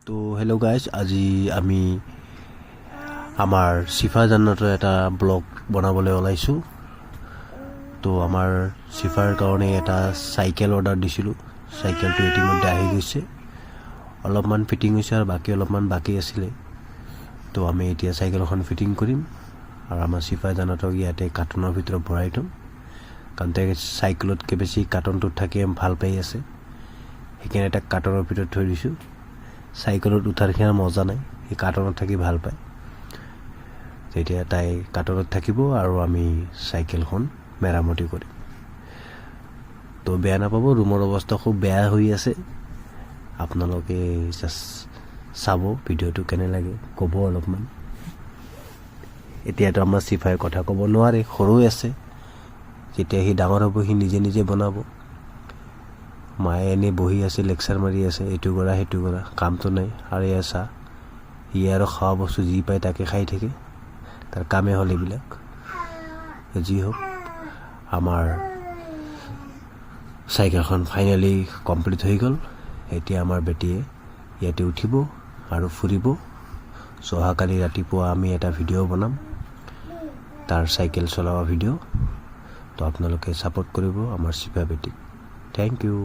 তো hello' guys, আজি আমি আমাৰ চিফা জান্নাতৰ এটা ব্লগ বনাবলৈ ওলাইছোঁ। তো আমাৰ চিফাৰ কাৰণে এটা চাইকেল অৰ্ডাৰ দিছিলোঁ। চাইকেলটো ইতিমধ্যে আহি গৈছে, অলপমান ফিটিং হৈছে আৰু বাকী অলপমান বাকী আছিলে। তো আমি এতিয়া চাইকেলখন ফিটিং কৰিম আৰু আমাৰ চিফা জান্নাতক ইয়াতে কাৰ্টুনৰ ভিতৰত ভৰাই থ'ম, কাৰণ তাই চাইকেলতকৈ বেছি কাৰ্টুনটোত থাকি ভাল পাই আছে। সেইকাৰণে তাক কাৰ্টুনৰ ভিতৰত থৈ দিছোঁ। চাইকেলত উঠাৰ সিমান মজা নাই, সি কাৰ্টুনত থাকি ভাল পায়। তেতিয়া তাই কাৰ্টুনত থাকিব আৰু আমি চাইকেলখন মেৰামতি কৰিম। তো বেয়া নাপাব, ৰুমৰ অৱস্থা খুব বেয়া হৈ আছে। আপোনালোকে জাষ্ট চাব ভিডিঅ'টো কেনে লাগে, ক'ব অলপমান। এতিয়াতো আমাৰ চিফাই কথা ক'ব নোৱাৰে, সৰু আছে। যেতিয়া সি ডাঙৰ হ'ব সি নিজে নিজে বনাব। মায়ে এনেই বহি আছে, লেকচাৰ মাৰি আছে, এইটো কৰা সেইটো কৰা, কামটো নাই। আৰু এয়া চা, ই আৰু খোৱা বস্তু যি পায় তাকে খাই থাকে, তাৰ কামেই হ'ল এইবিলাক। যি হওক, আমাৰ চাইকেলখন ফাইনেলি কমপ্লিট হৈ গ'ল। এতিয়া আমাৰ বেটীয়ে ইয়াতে উঠিব আৰু ফুৰিব। অহাকালি ৰাতিপুৱা আমি এটা ভিডিঅ' বনাম, তাৰ চাইকেল চলোৱা ভিডিঅ'। তো আপোনালোকে ছাপোৰ্ট কৰিব আমাৰ চিফা বেটীক। Thank U.